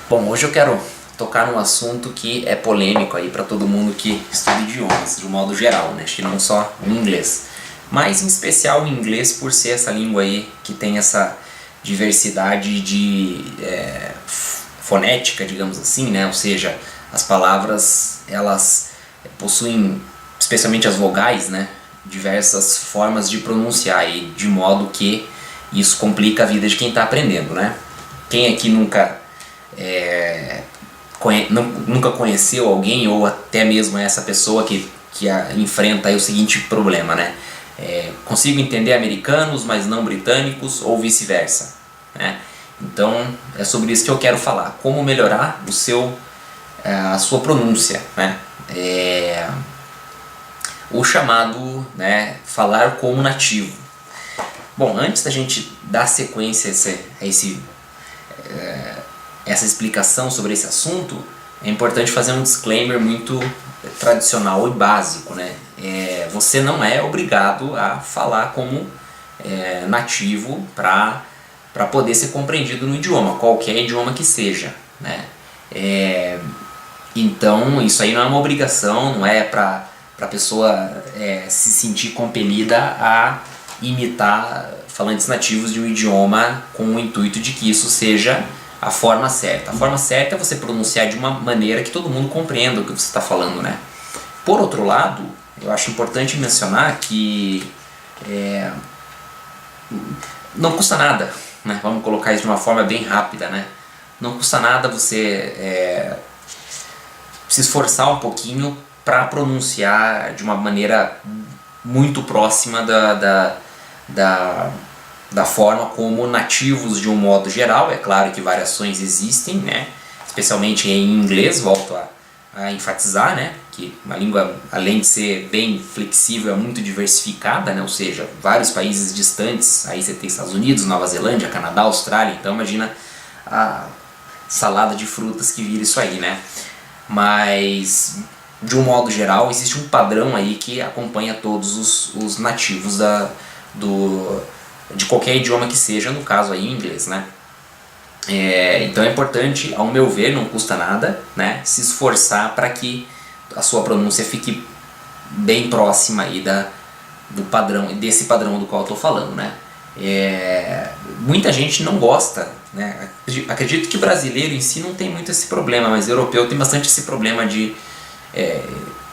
Bom, hoje eu quero tocar num assunto que é polêmico aí para todo mundo que estuda idiomas, de um modo geral, né? Acho que não só o inglês, mas em especial o inglês por ser essa língua aí que tem essa diversidade de fonética, digamos assim, né? Ou seja, as palavras elas possuem, especialmente as vogais, né? Diversas formas de pronunciar e de modo que isso complica a vida de quem está aprendendo, né? Quem aqui nunca conheceu alguém ou até mesmo essa pessoa que enfrenta aí o seguinte problema, né? Consigo entender americanos, mas não britânicos ou vice-versa, né? Então é sobre isso que eu quero falar, como melhorar a sua pronúncia, né? O chamado, né, falar como nativo. Bom, antes da gente dar sequência a essa explicação sobre esse assunto, é importante fazer um disclaimer muito tradicional e básico, né? Você não é obrigado a falar como nativo para poder ser compreendido no idioma, qualquer idioma que seja, né? Então isso aí não é uma obrigação, não é para a pessoa se sentir compelida a imitar falantes nativos de um idioma com o intuito de que isso seja a forma certa. A forma certa é você pronunciar de uma maneira que todo mundo compreenda o que você está falando, né? Por outro lado, eu acho importante mencionar que não custa nada, né? Vamos colocar isso de uma forma bem rápida, né? Não custa nada você se esforçar um pouquinho para pronunciar de uma maneira muito próxima da forma como nativos de um modo geral. É claro que variações existem, né? Especialmente em inglês, volto a enfatizar, né? Que uma língua, além de ser bem flexível, é muito diversificada, né? Ou seja, vários países distantes, aí você tem Estados Unidos, Nova Zelândia, Canadá, Austrália, então imagina a salada de frutas que vira isso aí, né? Mas de um modo geral existe um padrão aí que acompanha todos os nativos de qualquer idioma que seja, no caso aí inglês, né? Então é importante, ao meu ver, não custa nada, né, se esforçar para que a sua pronúncia fique bem próxima aí desse padrão do qual eu estou falando, né? Muita gente não gosta, né? Acredito que brasileiro em si não tem muito esse problema, mas europeu tem bastante esse problema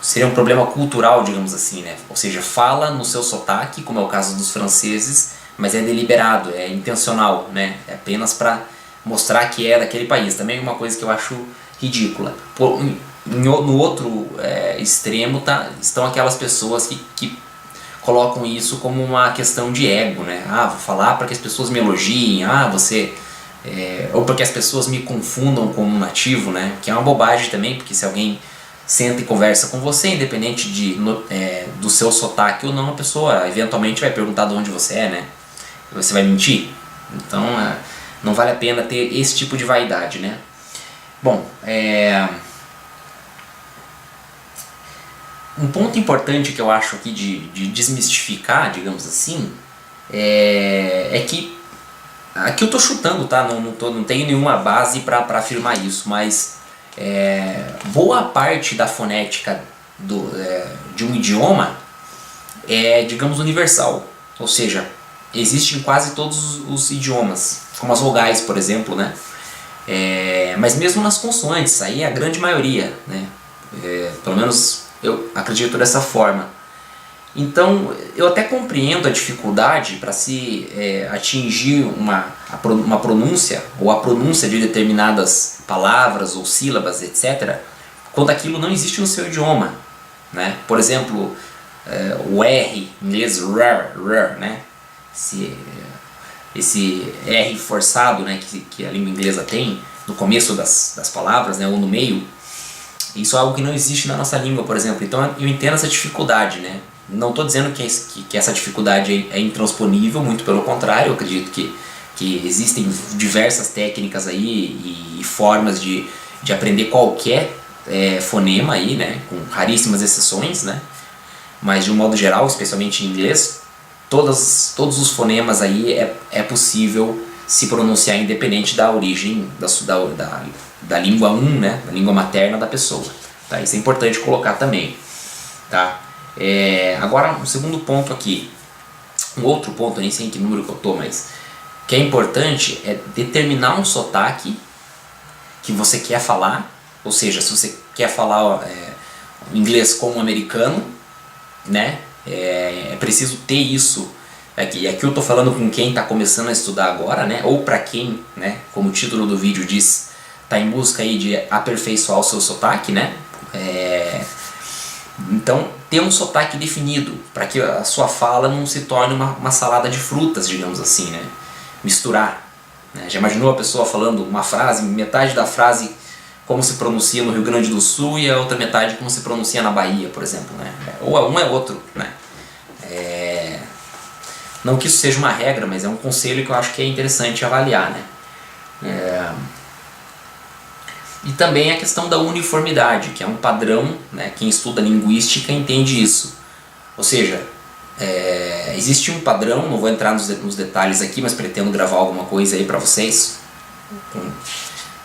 seria um problema cultural, digamos assim, né? Ou seja, fala no seu sotaque, como é o caso dos franceses, mas é deliberado, é intencional, né? É apenas para mostrar que é daquele país. Também é uma coisa que eu acho ridícula. No outro extremo estão aquelas pessoas que colocam isso como uma questão de ego, né? Vou falar para que as pessoas me elogiem, ou para que as pessoas me confundam como um nativo, né? Que é uma bobagem também, porque se alguém senta e conversa com você, independente do seu sotaque ou não, a pessoa eventualmente vai perguntar de onde você é, né? Você vai mentir? Então não vale a pena ter esse tipo de vaidade, né? Bom, um ponto importante que eu acho aqui de desmistificar, digamos assim, é que aqui eu tô chutando, tá? Não tenho nenhuma base para afirmar isso, mas boa parte da fonética de um idioma é, digamos, universal, ou seja, existe em quase todos os idiomas, como as vogais, por exemplo, né? Mas mesmo nas consoantes, aí é a grande maioria, né? Pelo menos eu acredito dessa forma. Então eu até compreendo a dificuldade para se atingir uma pronúncia ou a pronúncia de determinadas palavras ou sílabas, etc., quando aquilo não existe no seu idioma, né? Por exemplo, o R, em inglês r, né? Esse R forçado, né, que a língua inglesa tem no começo das palavras, né, ou no meio, isso é algo que não existe na nossa língua, por exemplo. Então eu entendo essa dificuldade, né? Não estou dizendo que essa dificuldade é intransponível, muito pelo contrário. Eu acredito que existem diversas técnicas aí e formas de aprender qualquer fonema aí, né, com raríssimas exceções, né? Mas de um modo geral, especialmente em inglês, todos os fonemas aí é possível se pronunciar independente da origem, da língua 1, né, da língua materna da pessoa. Tá? Isso é importante colocar também. Tá? Agora, um segundo ponto aqui. Um outro ponto, nem sei em que número que eu tô, mas que é importante é determinar um sotaque que você quer falar. Ou seja, se você quer falar inglês como americano, né, é preciso ter isso. Aqui eu estou falando com quem está começando a estudar agora, né, ou para quem, né, como o título do vídeo diz, está em busca aí de aperfeiçoar o seu sotaque, né. Então, ter um sotaque definido, para que a sua fala não se torne uma salada de frutas, digamos assim, né? Misturar. Né? Já imaginou a pessoa falando uma frase, metade da frase como se pronuncia no Rio Grande do Sul e a outra metade como se pronuncia na Bahia, por exemplo, né? Ou um é outro, né? Não que isso seja uma regra, mas é um conselho que eu acho que é interessante avaliar, né? E também a questão da uniformidade, que é um padrão, né? Quem estuda linguística entende isso. Ou seja, existe um padrão, não vou entrar nos detalhes aqui, mas pretendo gravar alguma coisa aí para vocês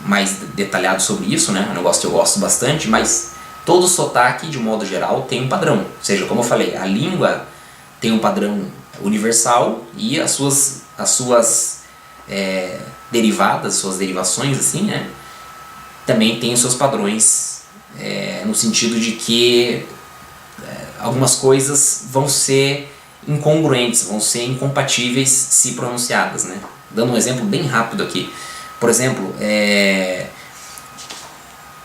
mais detalhado sobre isso, né? É um negócio que eu gosto bastante, mas todo sotaque, de modo geral, tem um padrão. Ou seja, como eu falei, a língua tem um padrão universal e as suas derivadas, suas derivações, assim, né? Também tem os seus padrões, no sentido de que algumas coisas vão ser incongruentes, vão ser incompatíveis se pronunciadas, né? Dando um exemplo bem rápido aqui. Por exemplo,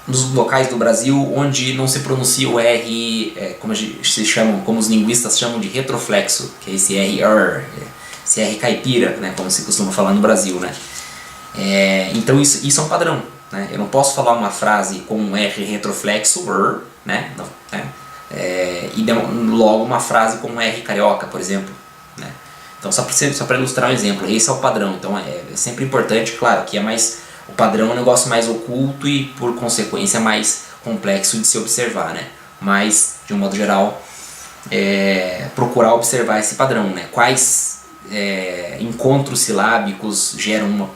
nos locais do Brasil onde não se pronuncia o R, como os linguistas chamam de retroflexo, que é esse esse R caipira, né? Como se costuma falar no Brasil, né? Então isso é um padrão. Né? Eu não posso falar uma frase com um R retroflexo, né? Não, né? E logo uma frase com um R carioca, por exemplo. Né? Então, só para ilustrar um exemplo, esse é o padrão. Então, é sempre importante, claro, que o padrão é um negócio mais oculto e, por consequência, mais complexo de se observar. Né? Mas, de um modo geral, procurar observar esse padrão. Né? Quais encontros silábicos geram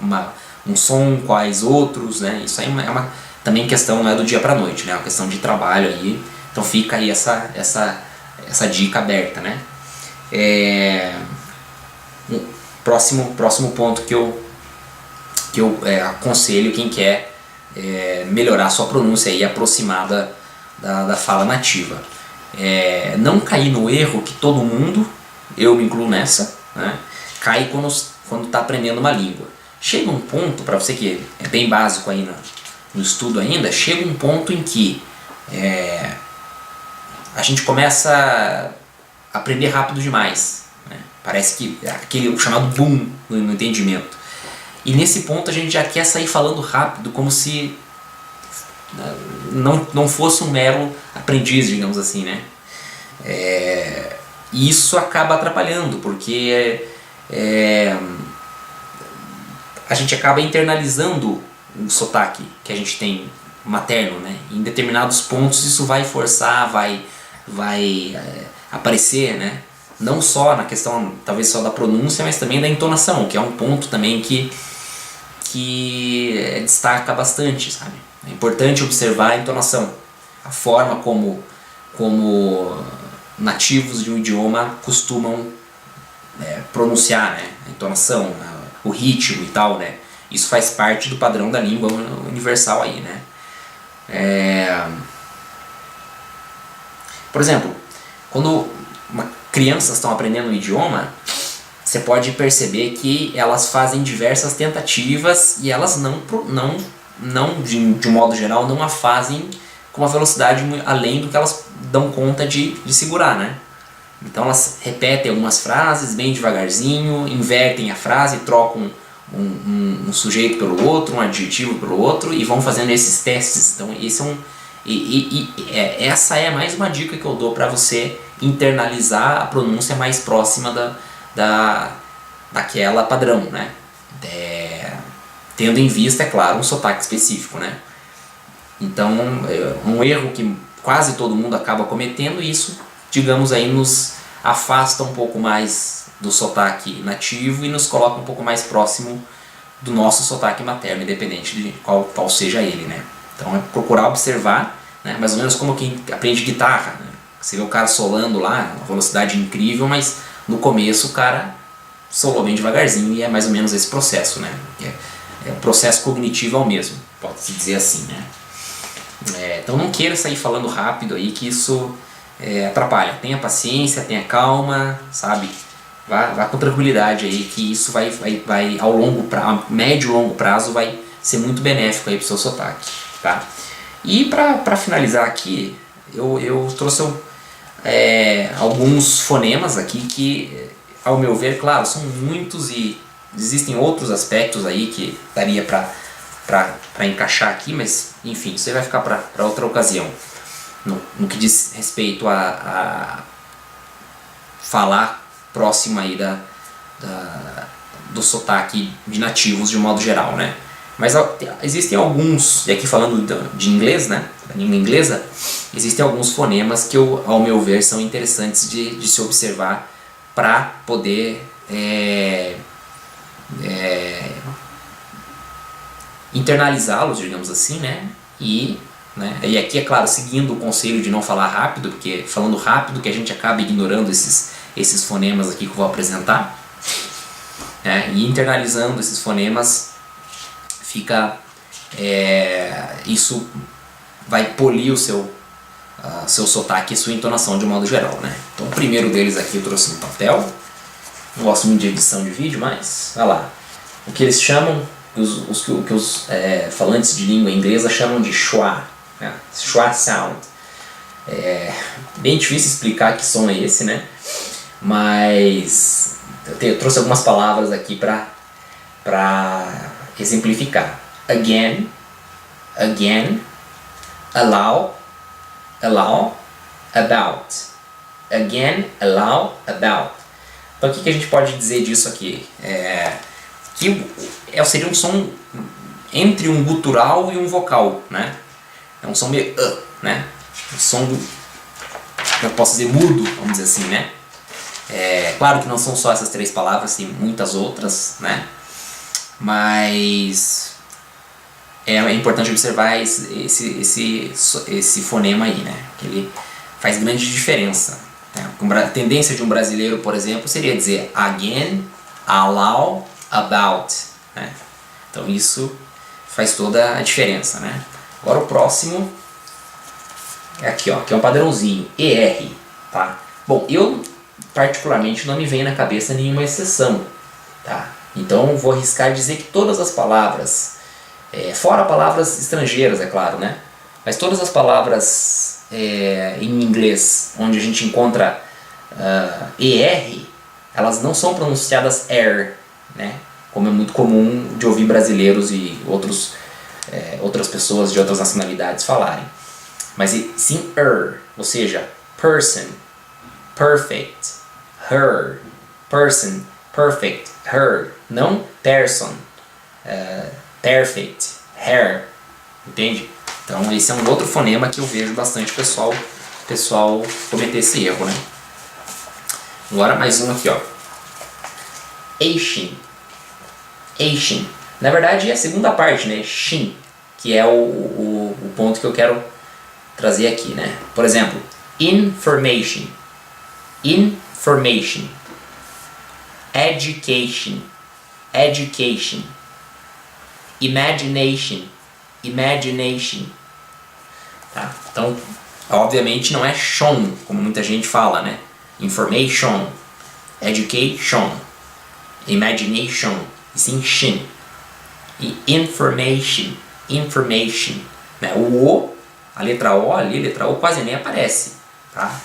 um som, quais outros, né? Isso aí é uma também questão, não é do dia para noite, né? É uma questão de trabalho aí. Então fica aí essa dica aberta, né? Próximo ponto que eu aconselho quem quer melhorar a sua pronúncia e aproximar da fala nativa. Não cair no erro que todo mundo, eu me incluo nessa, né? Cai quando está aprendendo uma língua. Chega um ponto, para você que é bem básico aí no estudo ainda, chega um ponto em que a gente começa a aprender rápido demais. Né? Parece que é aquele chamado boom no entendimento. E nesse ponto a gente já quer sair falando rápido, como se não fosse um mero aprendiz, digamos assim. Né? E isso acaba atrapalhando, porque a gente acaba internalizando o sotaque que a gente tem materno, né? Em determinados pontos isso vai forçar, vai aparecer, né? Não só na questão, talvez só da pronúncia, mas também da entonação, que é um ponto também que destaca bastante, sabe? É importante observar a entonação, a forma como nativos de um idioma costumam pronunciar, né? A entonação, o ritmo e tal, né? Isso faz parte do padrão da língua universal aí, né? Por exemplo, quando crianças estão aprendendo um idioma, você pode perceber que elas fazem diversas tentativas e elas de um modo geral, não a fazem com uma velocidade além do que elas dão conta de segurar, né? Então elas repetem algumas frases bem devagarzinho, invertem a frase, trocam um sujeito pelo outro, um adjetivo pelo outro e vão fazendo esses testes. Então essa é mais uma dica que eu dou para você internalizar a pronúncia mais próxima daquela padrão, né? Tendo em vista, é claro, um sotaque específico, né? Então, um erro que quase todo mundo acaba cometendo, isso, digamos aí, nos afasta um pouco mais do sotaque nativo e nos coloca um pouco mais próximo do nosso sotaque materno, independente de qual seja ele, né? Então é procurar observar, né? Mais ou menos como quem aprende guitarra, né? Você vê o cara solando lá, uma velocidade incrível, mas no começo o cara solou bem devagarzinho, e é mais ou menos esse processo, né? É o processo cognitivo ao mesmo, pode-se dizer assim, né? Então não queira sair falando rápido aí, que isso atrapalha. Tenha paciência, tenha calma, sabe? Vá com tranquilidade aí, que isso vai ao médio e longo prazo vai ser muito benéfico aí pro seu sotaque, tá? E para finalizar aqui, eu trouxe alguns fonemas aqui que, ao meu ver, claro, são muitos e existem outros aspectos aí que daria para encaixar aqui, mas enfim, isso aí vai ficar para outra ocasião. No que diz respeito a falar próximo aí do sotaque de nativos de modo geral, né? Mas existem alguns, e aqui falando de inglês, né, da língua inglesa, existem alguns fonemas que, ao meu ver, são interessantes de se observar para poder internalizá-los, digamos assim, né? E aqui, é claro, seguindo o conselho de não falar rápido, porque falando rápido que a gente acaba ignorando esses fonemas aqui que eu vou apresentar, e internalizando esses fonemas fica isso vai polir o seu sotaque e sua entonação de modo geral, né? Então o primeiro deles aqui eu trouxe no papel, não gosto muito de edição de vídeo, mas olha lá, o que eles chamam, que os falantes de língua inglesa chamam de schwa, né? Schwa sound. Bem difícil explicar que som é esse, né? Mas eu trouxe algumas palavras aqui para exemplificar. Again, again, allow, about. Again, allow, about. Então o que a gente pode dizer disso aqui? Que seria um som entre um gutural e um vocal, né? É um som meio né? Um som eu posso dizer mudo, vamos dizer assim, né? Claro que não são só essas 3 palavras, tem muitas outras, né? Mas é importante observar esse fonema aí, né? Que ele faz grande diferença. A tendência de um brasileiro, por exemplo, seria dizer again, allow, about, né? Então isso faz toda a diferença, né? Agora o próximo é aqui, ó, que é um padrãozinho, ER, tá? Bom, eu particularmente não me vem na cabeça nenhuma exceção, tá? Então vou arriscar dizer que todas as palavras, fora palavras estrangeiras, é claro, né? Mas todas as palavras em inglês onde a gente encontra ER, elas não são pronunciadas ER, né? Como é muito comum de ouvir brasileiros e outras pessoas de outras nacionalidades falarem. Mas sim ou seja, person, perfect, her, person, perfect, her, não person, perfect, her, entende? Então esse é um outro fonema que eu vejo bastante pessoal cometer esse erro, né? Agora mais um aqui, ó. Asian. Na verdade é a segunda parte, né? Shin, que é o ponto que eu quero trazer aqui, né? Por exemplo, information, education, imagination, tá? Então, obviamente não é shon, como muita gente fala, né? Information, education, imagination, e sim shin. E information, né? A letra O ali, a letra O quase nem aparece, tá?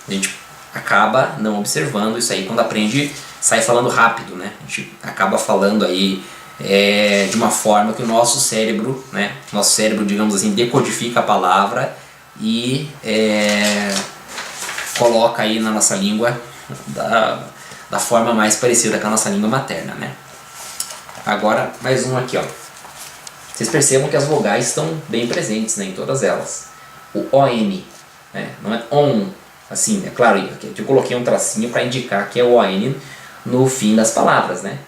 A gente acaba não observando isso aí quando aprende, sai falando rápido, né? A gente acaba falando aí de uma forma que o nosso cérebro, né? Nosso cérebro, digamos assim, decodifica a palavra e coloca aí na nossa língua da forma mais parecida com a nossa língua materna, né? Agora, mais um aqui, ó. Vocês percebam que as vogais estão bem presentes, né, em todas elas. O ON, né, não é ON, assim, é claro, eu coloquei um tracinho para indicar que é o ON no fim das palavras, né?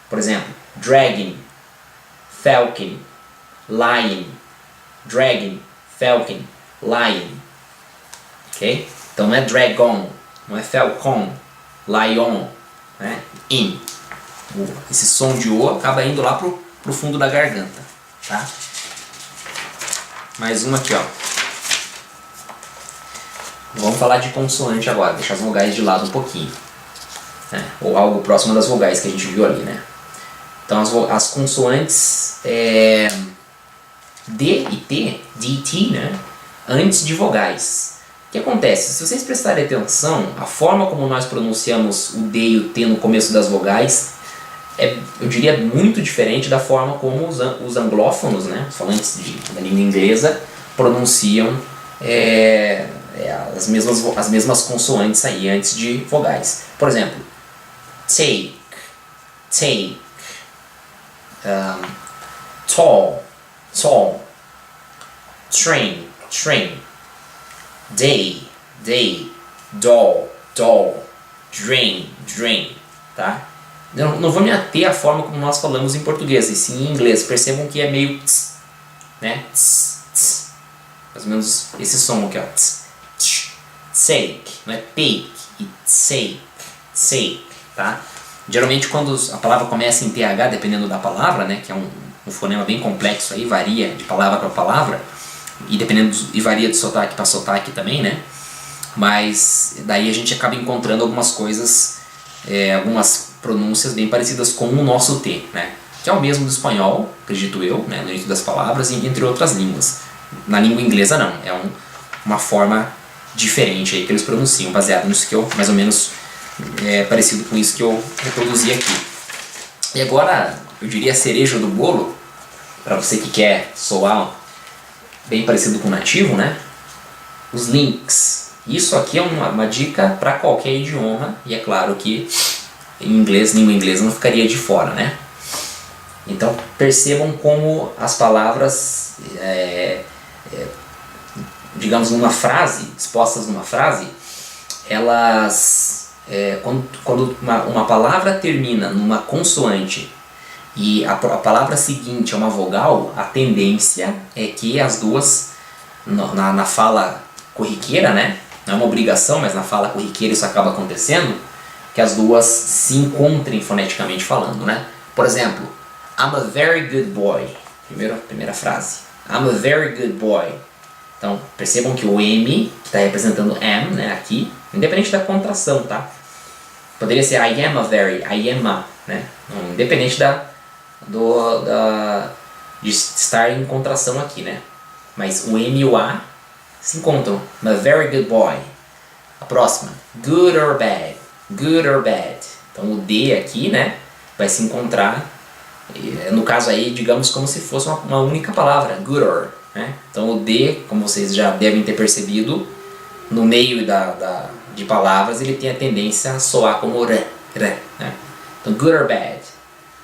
Por exemplo, dragging, falcon, lion, dragon, falcon, lion. Ok? Então não é dragon, não é falcon, lion, né? In. Esse som de O acaba indo lá pro fundo da garganta, tá? Mais uma aqui, ó. Vamos falar de consoante agora, deixar as vogais de lado um pouquinho, né? Ou algo próximo das vogais que a gente viu ali, né? Então as consoantes D e T, D e T, né? Antes de vogais. O que acontece? Se vocês prestarem atenção, a forma como nós pronunciamos o D e o T no começo das vogais eu diria, muito diferente da forma como os anglófonos, né, os falantes da língua inglesa, pronunciam as mesmas consoantes aí antes de vogais. Por exemplo, take, tall, train, day, doll, drain, tá? Não vou me ater à forma como nós falamos em português, e sim em inglês. Percebam que é meio tss, né? Tss, tss. Mais ou menos esse som aqui, ó. Tss, tss. Take, não é take, e take, tá? Geralmente quando a palavra começa em TH, dependendo da palavra, né? Que é um fonema bem complexo aí, varia de palavra para palavra, e varia de sotaque para sotaque também, né? Mas daí a gente acaba encontrando algumas coisas, algumas pronúncias bem parecidas com o nosso T, né? Que é o mesmo do espanhol, acredito eu, né? No início das palavras, entre outras línguas. Na língua inglesa não, é uma forma diferente aí que eles pronunciam, baseado nisso que eu, mais ou menos, parecido com isso que eu reproduzi aqui. E agora, eu diria a cereja do bolo, para você que quer soar bem parecido com o nativo, né? Os links. Isso aqui é uma dica para qualquer idioma, e é claro que em inglês, língua inglesa não ficaria de fora, né? Então percebam como as palavras, digamos numa frase, expostas numa frase, elas, quando uma palavra termina numa consoante e a palavra seguinte é uma vogal, a tendência é que as duas, na fala corriqueira, né? Não é uma obrigação, mas na fala corriqueira isso acaba acontecendo, que as duas se encontrem foneticamente falando, né? Por exemplo, I'm a very good boy. Primeira frase. I'm a very good boy. Então, percebam que o M, que está representando am, né, aqui, independente da contração, tá? Poderia ser I am a very, I am a, né? Independente de estar em contração aqui, né? Mas o M e o A se encontram. I'm a very good boy. A próxima, good or bad. Good or bad. Então o D aqui, né, vai se encontrar, no caso aí, digamos como se fosse uma única palavra, good or, né? Então o D, como vocês já devem ter percebido, no meio de palavras ele tem a tendência a soar como R, né? Então good or bad.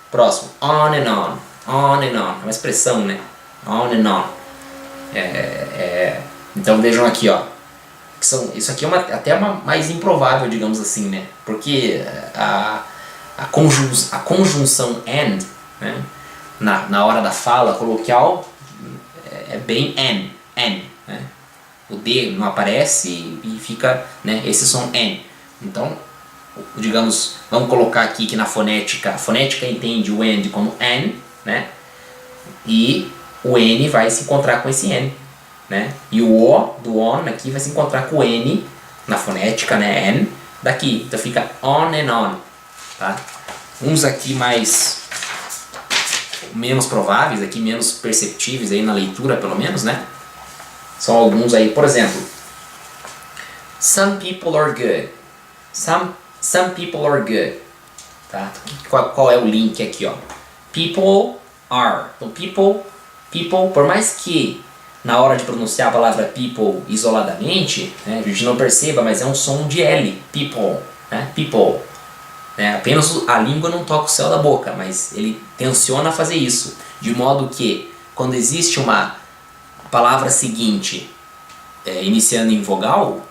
Próximo, on and on, é uma expressão, né? On and on. Então vejam aqui, ó. Isso aqui é até mais improvável, digamos assim, né? Porque a conjunção and, né? Na hora da fala coloquial é bem an, né? O D não aparece e fica, né, esse som an. Então, digamos, vamos colocar aqui que a fonética entende o and como an, né? E o N vai se encontrar com esse N, né? E o O do on aqui vai se encontrar com o N na fonética, né? N daqui. Então fica on and on, tá? Uns aqui menos prováveis, aqui menos perceptíveis aí na leitura, pelo menos, né? São alguns aí, por exemplo, some people are good. Some people are good, tá? Qual é o link aqui, ó? People are. Então people, por mais que na hora de pronunciar a palavra people isoladamente, né, a gente não perceba, mas é um som de L, people, né, people. Né, apenas a língua não toca o céu da boca, mas ele tenciona a fazer isso, de modo que quando existe uma palavra seguinte iniciando em vogal,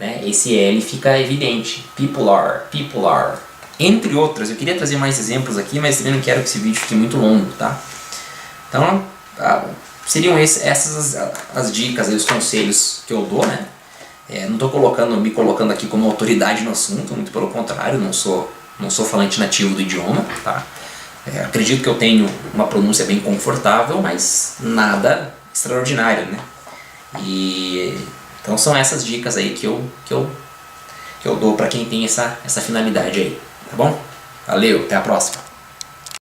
né, esse L fica evidente, people are. Entre outras, eu queria trazer mais exemplos aqui, mas também não quero que esse vídeo fique muito longo, tá? Então, seriam essas as dicas e os conselhos que eu dou, né? Não estou me colocando aqui como autoridade no assunto, muito pelo contrário, não sou falante nativo do idioma, tá? Acredito que eu tenho uma pronúncia bem confortável, mas nada extraordinário, né? Então são essas dicas aí que eu dou para quem tem essa finalidade aí, tá bom? Valeu, até a próxima!